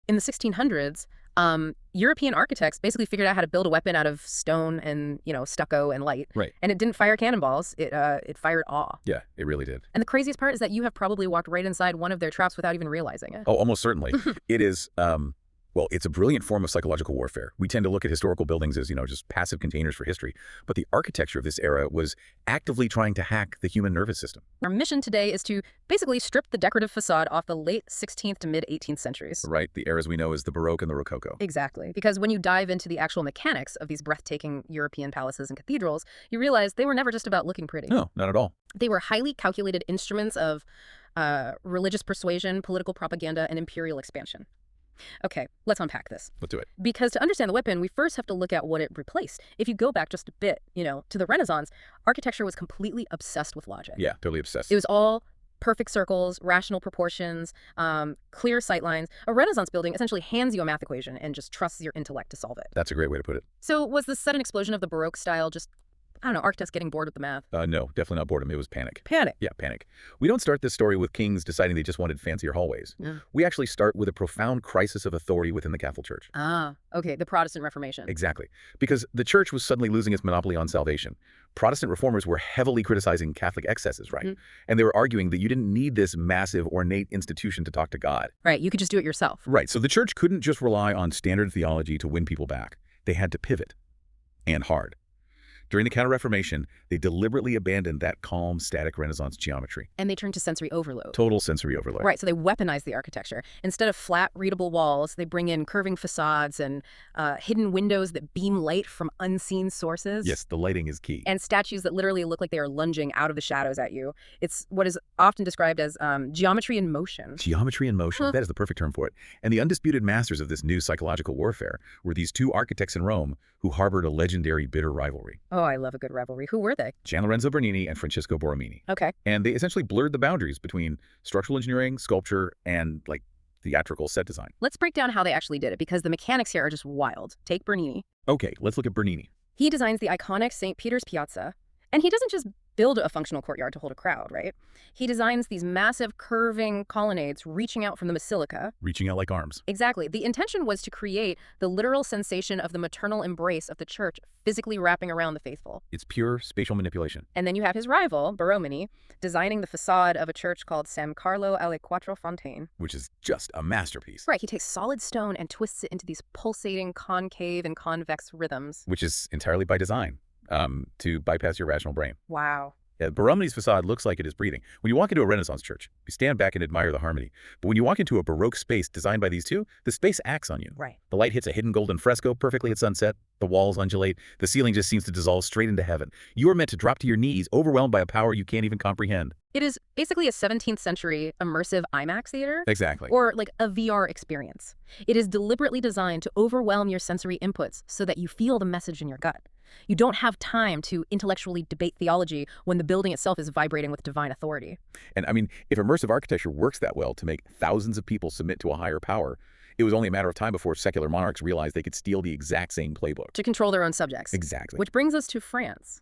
in the 1600s, European architects basically figured out how to build a weapon out of stone and, stucco and light. Right. And it didn't fire cannonballs. It fired awe. Yeah, it really did. And the craziest part is that you have probably walked right inside one of their traps without even realizing it. Oh, almost certainly. It is, well, it's a brilliant form of psychological warfare. We tend to look at historical buildings as, just passive containers for history. But the architecture of this era was actively trying to hack the human nervous system. Our mission today is to basically strip the decorative facade off the late 16th to mid 18th centuries. Right, the eras we know as the Baroque and the Rococo. Exactly. Because when you dive into the actual mechanics of these breathtaking European palaces and cathedrals, you realize they were never just about looking pretty. No, not at all. They were highly calculated instruments of religious persuasion, political propaganda, and imperial expansion. Okay, let's unpack this. Let's do it. Because to understand the weapon, we first have to look at what it replaced. If you go back just a bit, to the Renaissance, architecture was completely obsessed with logic. Yeah, totally obsessed. It was all perfect circles, rational proportions, clear sightlines. A Renaissance building essentially hands you a math equation and just trusts your intellect to solve it. That's a great way to put it. So was the sudden explosion of the Baroque style just, architects getting bored with the math? No, definitely not boredom. It was panic. Panic. Yeah, panic. We don't start this story with kings deciding they just wanted fancier hallways. Yeah. We actually start with a profound crisis of authority within the Catholic Church. Ah, okay, the Protestant Reformation. Exactly. Because the church was suddenly losing its monopoly on salvation. Protestant reformers were heavily criticizing Catholic excesses, right? Mm-hmm. And they were arguing that you didn't need this massive, ornate institution to talk to God. Right, you could just do it yourself. Right, so the church couldn't just rely on standard theology to win people back. They had to pivot, and hard. During the Counter-Reformation, they deliberately abandoned that calm, static Renaissance geometry. And they turned to sensory overload. Total sensory overload. Right, so they weaponized the architecture. Instead of flat, readable walls, they bring in curving facades and hidden windows that beam light from unseen sources. Yes, the lighting is key. And statues that literally look like they are lunging out of the shadows at you. It's what is often described as geometry in motion. Geometry in motion. Huh. That is the perfect term for it. And the undisputed masters of this new psychological warfare were these two architects in Rome who harbored a legendary bitter rivalry. Oh, I love a good rivalry. Who were they? Gian Lorenzo Bernini and Francesco Borromini. Okay. And they essentially blurred the boundaries between structural engineering, sculpture, and, theatrical set design. Let's break down how they actually did it, because the mechanics here are just wild. Take Bernini. Okay, let's look at Bernini. He designs the iconic St. Peter's Piazza, and he doesn't just build a functional courtyard to hold a crowd, right? He designs these massive curving colonnades reaching out from the basilica. Reaching out like arms. Exactly. The intention was to create the literal sensation of the maternal embrace of the church physically wrapping around the faithful. It's pure spatial manipulation. And then you have his rival, Borromini, designing the facade of a church called San Carlo alle Quattro Fontane. Which is just a masterpiece. Right, he takes solid stone and twists it into these pulsating concave and convex rhythms. Which is entirely by design, to bypass your rational brain. Wow. Yeah, Borromini's facade looks like it is breathing. When you walk into a Renaissance church, you stand back and admire the harmony. But when you walk into a Baroque space designed by these two, the space acts on you. Right. The light hits a hidden golden fresco perfectly at sunset. The walls undulate. The ceiling just seems to dissolve straight into heaven. You are meant to drop to your knees, overwhelmed by a power you can't even comprehend. It is basically a 17th century immersive IMAX theater. Exactly. Or like a VR experience. It is deliberately designed to overwhelm your sensory inputs so that you feel the message in your gut. You don't have time to intellectually debate theology when the building itself is vibrating with divine authority. And I mean, if immersive architecture works that well to make thousands of people submit to a higher power, it was only a matter of time before secular monarchs realized they could steal the exact same playbook. To control their own subjects. Exactly. Which brings us to France.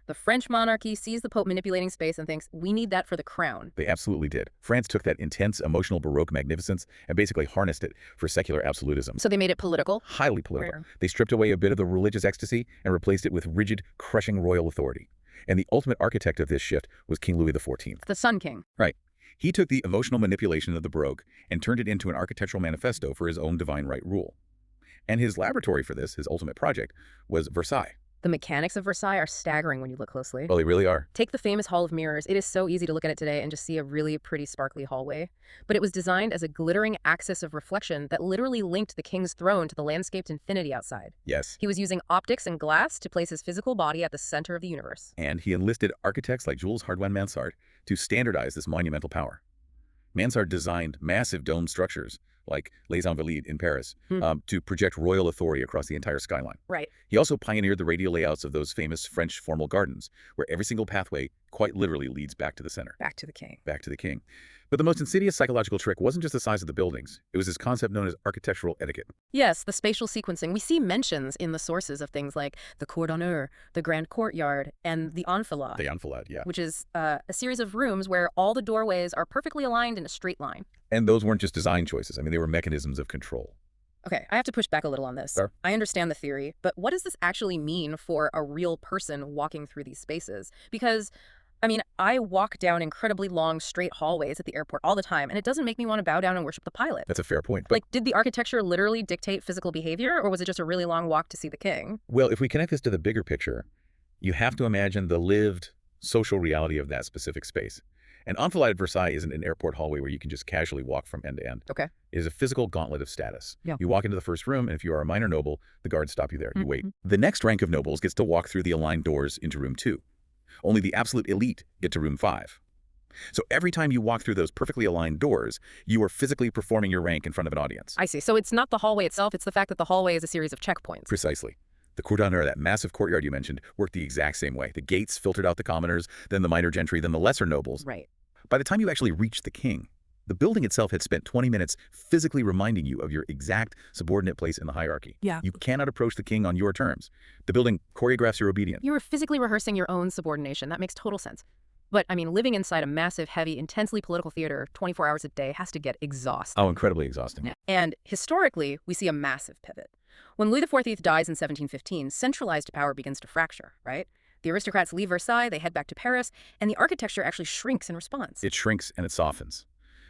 The French monarchy sees the Pope manipulating space and thinks, we need that for the crown. They absolutely did. France took that intense, emotional Baroque magnificence and basically harnessed it for secular absolutism. So they made it political? Highly political. Rare. They stripped away a bit of the religious ecstasy and replaced it with rigid, crushing royal authority. And the ultimate architect of this shift was King Louis XIV. The Sun King. Right. He took the emotional manipulation of the Baroque and turned it into an architectural manifesto for his own divine right rule. And his laboratory for this, his ultimate project, was Versailles. The mechanics of Versailles are staggering when you look closely. Well, they really are. Take the famous Hall of Mirrors. It is so easy to look at it today and just see a really pretty sparkly hallway. But it was designed as a glittering axis of reflection that literally linked the king's throne to the landscaped infinity outside. Yes. He was using optics and glass to place his physical body at the center of the universe. And he enlisted architects like Jules Hardouin-Mansart to standardize this monumental power. Mansart designed massive domed structures like Les Invalides in Paris, to project royal authority across the entire skyline. Right. He also pioneered the radial layouts of those famous French formal gardens, where every single pathway quite literally leads back to the center. Back to the king. Back to the king. But the most insidious psychological trick wasn't just the size of the buildings. It was this concept known as architectural etiquette. Yes, the spatial sequencing. We see mentions in the sources of things like the cour d'honneur, the grand courtyard, and the enfilade. The enfilade, yeah. Which is a series of rooms where all the doorways are perfectly aligned in a straight line. And those weren't just design choices. I mean, they were mechanisms of control. Okay, I have to push back a little on this. Sure. I understand the theory, but what does this actually mean for a real person walking through these spaces? Because, I mean, I walk down incredibly long, straight hallways at the airport all the time, and it doesn't make me want to bow down and worship the pilot. That's a fair point. But, Like, did the architecture literally dictate physical behavior, or was it just a really long walk to see the king? well, if we connect this to the bigger picture, you have to imagine the lived social reality of that specific space. An enfilade at Versailles isn't an airport hallway where you can just casually walk from end to end. Okay. It is a physical gauntlet of status. Yeah. You walk into the first room, and if you are a minor noble, the guards stop you there. You wait. Mhm. The next rank of nobles gets to walk through the aligned doors into room 2. Only the absolute elite get to room 5. So every time you walk through those perfectly aligned doors, you are physically performing your rank in front of an audience. I see. So it's not the hallway itself, it's the fact that the hallway is a series of checkpoints. Precisely. The cour d'honneur, that massive courtyard you mentioned, worked the exact same way. The gates filtered out the commoners, then the minor gentry, then the lesser nobles. Right. By the time you actually reached the king, the building itself had spent 20 minutes physically reminding you of your exact subordinate place in the hierarchy. Yeah. You cannot approach the king on your terms. The building choreographs your obedience. You were physically rehearsing your own subordination. That makes total sense. But, I mean, living inside a massive, heavy, intensely political theater 24 hours a day has to get exhausting. Oh, incredibly exhausting. And historically, we see a massive pivot. When Louis XIV dies in 1715, centralized power begins to fracture, right? The aristocrats leave Versailles, they head back to Paris, and the architecture actually shrinks in response. It shrinks and it softens.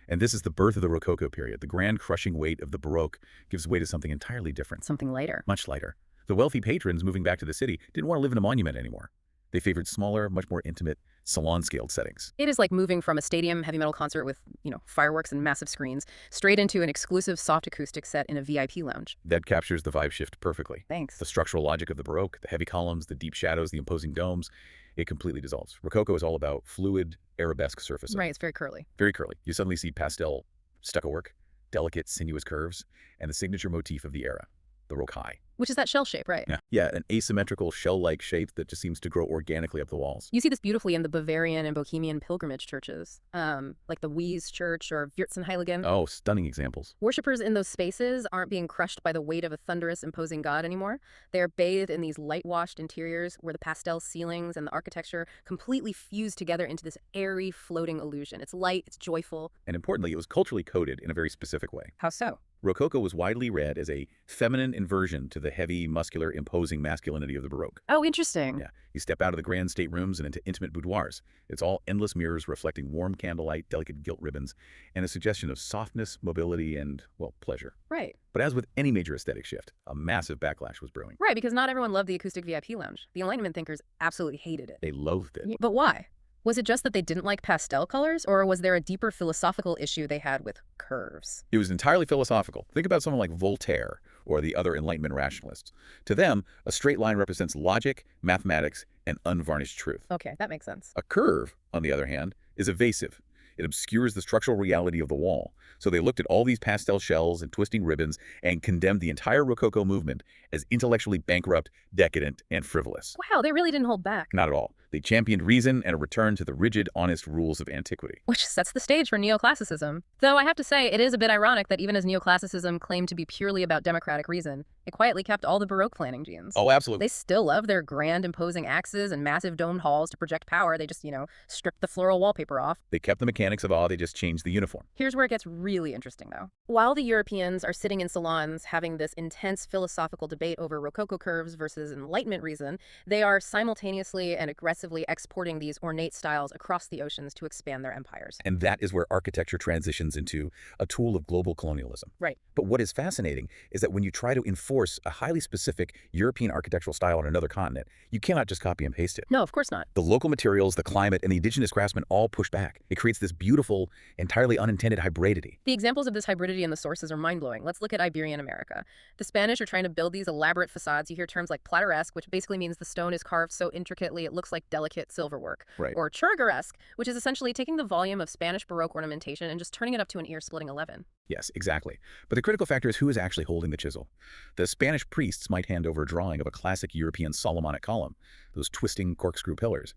And this is the birth of the Rococo period. The grand crushing weight of the Baroque gives way to something entirely different. Something lighter. Much lighter. The wealthy patrons moving back to the city didn't want to live in a monument anymore. They favored smaller, much more intimate, salon-scaled settings. It is like moving from a stadium heavy metal concert with, fireworks and massive screens straight into an exclusive soft acoustic set in a VIP lounge. That captures the vibe shift perfectly. Thanks. The structural logic of the Baroque, the heavy columns, the deep shadows, the imposing domes, it completely dissolves. Rococo is all about fluid, arabesque surfaces. Right, it's very curly. Very curly. You suddenly see pastel stucco work, delicate, sinuous curves, and the signature motif of the era, the rocaille. Which is that shell shape, right? Yeah, an asymmetrical shell-like shape that just seems to grow organically up the walls. You see this beautifully in the Bavarian and Bohemian pilgrimage churches, like the Wies Church or Vierzenheiligen. Oh, stunning examples. Worshippers in those spaces aren't being crushed by the weight of a thunderous, imposing god anymore. They are bathed in these light-washed interiors where the pastel ceilings and the architecture completely fuse together into this airy, floating illusion. It's light, it's joyful. And importantly, it was culturally coded in a very specific way. How so? Rococo was widely read as a feminine inversion to the heavy, muscular, imposing masculinity of the Baroque. Oh, interesting. Yeah, you step out of the grand staterooms and into intimate boudoirs. It's all endless mirrors reflecting warm candlelight, delicate gilt ribbons, and a suggestion of softness, mobility, and, well, pleasure. Right. But as with any major aesthetic shift, a massive backlash was brewing. Right, because not everyone loved the acoustic VIP lounge. The Enlightenment thinkers absolutely hated it. They loathed it. But why? Was it just that they didn't like pastel colors, or was there a deeper philosophical issue they had with curves? It was entirely philosophical. Think about someone like Voltaire or the other Enlightenment rationalists. To them, a straight line represents logic, mathematics, and unvarnished truth. Okay, that makes sense. A curve, on the other hand, is evasive. It obscures the structural reality of the wall. So they looked at all these pastel shells and twisting ribbons and condemned the entire Rococo movement as intellectually bankrupt, decadent, and frivolous. Wow, they really didn't hold back. Not at all. They championed reason and a return to the rigid, honest rules of antiquity. Which sets the stage for neoclassicism. Though I have to say, it is a bit ironic that even as neoclassicism claimed to be purely about democratic reason, it quietly kept all the Baroque planning genes. Oh, absolutely. They still love their grand, imposing axes and massive domed halls to project power. They just, stripped the floral wallpaper off. They kept the mechanics of awe, they just changed the uniform. Here's where it gets really interesting, though. While the Europeans are sitting in salons having this intense philosophical debate over Rococo curves versus Enlightenment reason, they are simultaneously and aggressively exporting these ornate styles across the oceans to expand their empires. And that is where architecture transitions into a tool of global colonialism. Right. But what is fascinating is that when you try to enforce a highly specific European architectural style on another continent, you cannot just copy and paste it. No, of course not. The local materials, the climate, and the indigenous craftsmen all push back. It creates this beautiful, entirely unintended hybridity. The examples of this hybridity in the sources are mind-blowing. Let's look at Iberian America. The Spanish are trying to build these elaborate facades. You hear terms like plateresque, which basically means the stone is carved so intricately it looks like delicate silverwork. Right. Or choreographed, which is essentially taking the volume of Spanish Baroque ornamentation and just turning it up to an ear-splitting 11. Yes, exactly. But the critical factor is who is actually holding the chisel. The Spanish priests might hand over a drawing of a classic European Solomonic column, those twisting corkscrew pillars.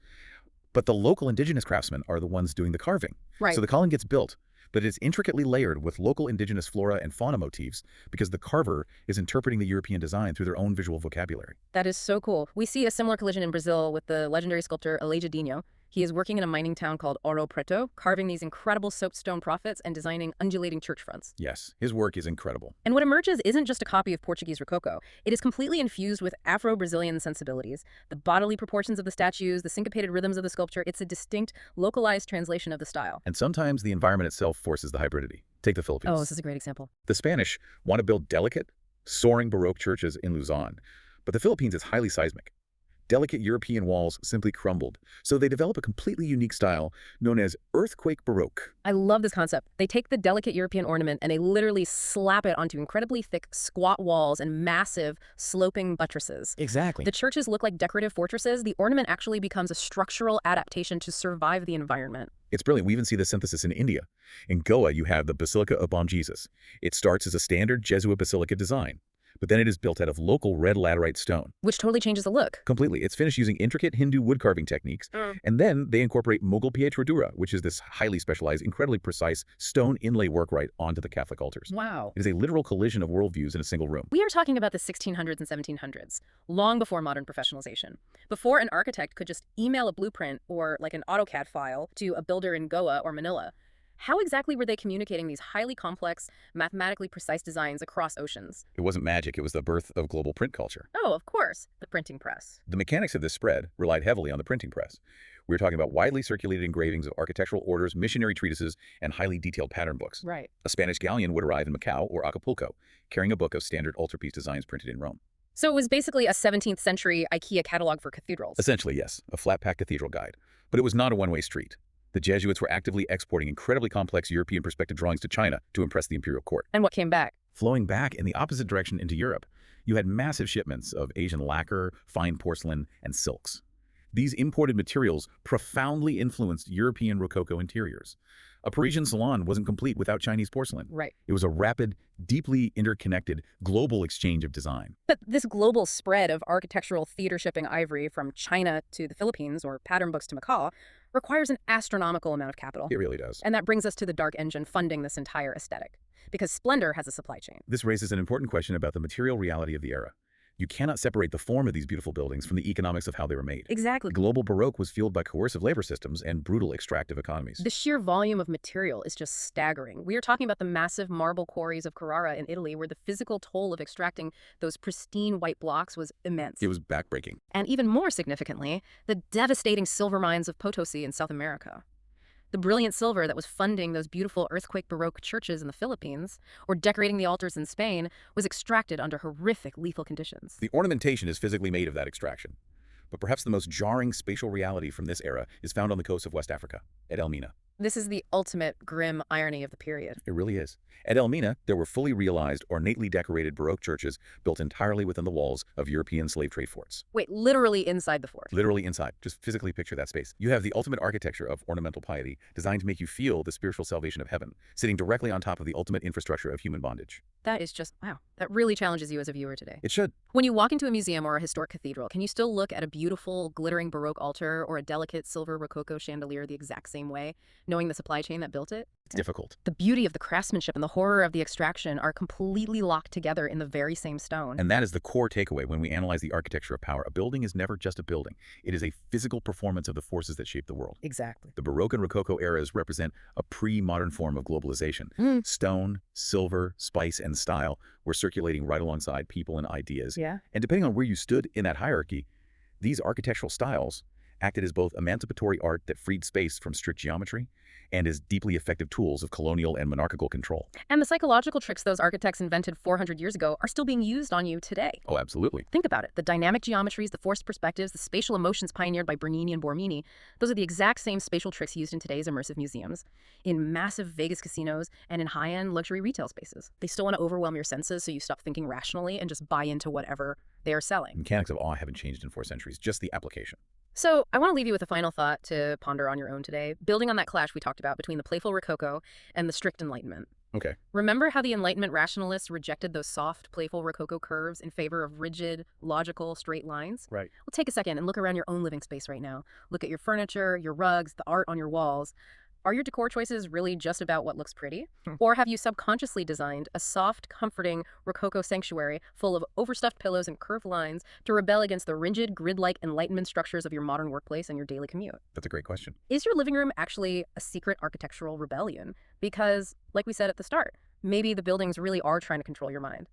But the local indigenous craftsmen are the ones doing the carving. Right. So the column gets built. but it's intricately layered with local indigenous flora and fauna motifs because the carver is interpreting the European design through their own visual vocabulary. That is so cool. We see a similar collision in Brazil with the legendary sculptor Aleijadinho. He is working in a mining town called Ouro Preto, carving these incredible soapstone prophets and designing undulating church fronts. Yes, his work is incredible. And what emerges isn't just a copy of Portuguese Rococo. It is completely infused with Afro-Brazilian sensibilities. The bodily proportions of the statues, the syncopated rhythms of the sculpture, it's a distinct, localized translation of the style. And sometimes the environment itself forces the hybridity. Take the Philippines. Oh, this is a great example. The Spanish want to build delicate, soaring Baroque churches in Luzon, but the Philippines is highly seismic. Delicate European walls simply crumbled, so they develop a completely unique style known as earthquake Baroque. I love this concept. They take the delicate European ornament and they literally slap it onto incredibly thick, squat walls and massive, sloping buttresses. Exactly. The churches look like decorative fortresses. The ornament actually becomes a structural adaptation to survive the environment. It's brilliant. We even see the synthesis in India. In Goa, you have the Basilica of Bom Jesus. It starts as a standard Jesuit basilica design, but then it is built out of local red laterite stone. Which totally changes the look. Completely. It's finished using intricate Hindu wood carving techniques, and then they incorporate Mughal pietratura, which is this highly specialized, incredibly precise stone inlay work right onto the Catholic altars. Wow. It is a literal collision of worldviews in a single room. We are talking about the 1600s and 1700s, long before modern professionalization. Before an architect could just email a blueprint or like an AutoCAD file to a builder in Goa or Manila. How exactly were they communicating these highly complex, mathematically precise designs across oceans? It wasn't magic, it was the birth of global print culture. Oh, of course, the printing press. The mechanics of this spread relied heavily on the printing press. We were talking about widely circulated engravings of architectural orders, missionary treatises, and highly detailed pattern books. Right. A Spanish galleon would arrive in Macau or Acapulco, carrying a book of standard altarpiece designs printed in Rome. So it was basically a 17th century IKEA catalog for cathedrals. Essentially, yes, a flat-pack cathedral guide. But it was not a one-way street. The Jesuits were actively exporting incredibly complex European perspective drawings to China to impress the imperial court. And what came back? Flowing back in the opposite direction into Europe, you had massive shipments of Asian lacquer, fine porcelain, and silks. These imported materials profoundly influenced European Rococo interiors. A Parisian salon wasn't complete without Chinese porcelain. Right. It was a rapid, deeply interconnected, global exchange of design. But this global spread of architectural theater shipping ivory from China to the Philippines or pattern books to Macau requires an astronomical amount of capital. It really does. And that brings us to the dark engine funding this entire aesthetic, because splendor has a supply chain. This raises an important question about the material reality of the era. You cannot separate the form of these beautiful buildings from the economics of how they were made. Exactly. Global Baroque was fueled by coercive labor systems and brutal extractive economies. The sheer volume of material is just staggering. We are talking about the massive marble quarries of Carrara in Italy, where the physical toll of extracting those pristine white blocks was immense. It was backbreaking. And even more significantly, the devastating silver mines of Potosi in South America. The brilliant silver that was funding those beautiful earthquake Baroque churches in the Philippines or decorating the altars in Spain was extracted under horrific lethal conditions. The ornamentation is physically made of that extraction. But perhaps the most jarring spatial reality from this era is found on the coast of West Africa, at Elmina. This is the ultimate grim irony of the period. It really is. At Elmina, there were fully realized, ornately decorated Baroque churches built entirely within the walls of European slave trade forts. Wait, literally inside the fort? Literally inside. Just physically picture that space. You have the ultimate architecture of ornamental piety, designed to make you feel the spiritual salvation of heaven, sitting directly on top of the ultimate infrastructure of human bondage. That is just, wow, that really challenges you as a viewer today. It should. When you walk into a museum or a historic cathedral, can you still look at a beautiful, glittering Baroque altar or a delicate silver Rococo chandelier the exact same way, knowing the supply chain that built it? It's difficult. The beauty of the craftsmanship and the horror of the extraction are completely locked together in the very same stone. And that is the core takeaway when we analyze the architecture of power. A building is never just a building. It is a physical performance of the forces that shape the world. Exactly. The Baroque and Rococo eras represent a pre-modern form of globalization. Stone, silver, spice, and style were circulating right alongside people and ideas. Yeah. And depending on where you stood in that hierarchy, these architectural styles acted as both emancipatory art that freed space from strict geometry and as deeply effective tools of colonial and monarchical control. And the psychological tricks those architects invented 400 years ago are still being used on you today. Oh, absolutely. Think about it. The dynamic geometries, the forced perspectives, the spatial emotions pioneered by Bernini and Bormini, those are the exact same spatial tricks used in today's immersive museums, in massive Vegas casinos, and in high-end luxury retail spaces. They still want to overwhelm your senses so you stop thinking rationally and just buy into whatever they are selling. Mechanics of awe haven't changed in 4 centuries, just the application. So I want to leave you with a final thought to ponder on your own today, building on that clash we talked about between the playful Rococo and the strict Enlightenment. Okay. Remember how the Enlightenment rationalists rejected those soft, playful Rococo curves in favor of rigid, logical, straight lines? Right. Well, take a second and look around your own living space right now. Look at your furniture, your rugs, the art on your walls. Are your decor choices really just about what looks pretty? Hmm. Or have you subconsciously designed a soft, comforting Rococo sanctuary full of overstuffed pillows and curved lines to rebel against the rigid, grid-like Enlightenment structures of your modern workplace and your daily commute? That's a great question. Is your living room actually a secret architectural rebellion? Because, like we said at the start, maybe the buildings really are trying to control your mind.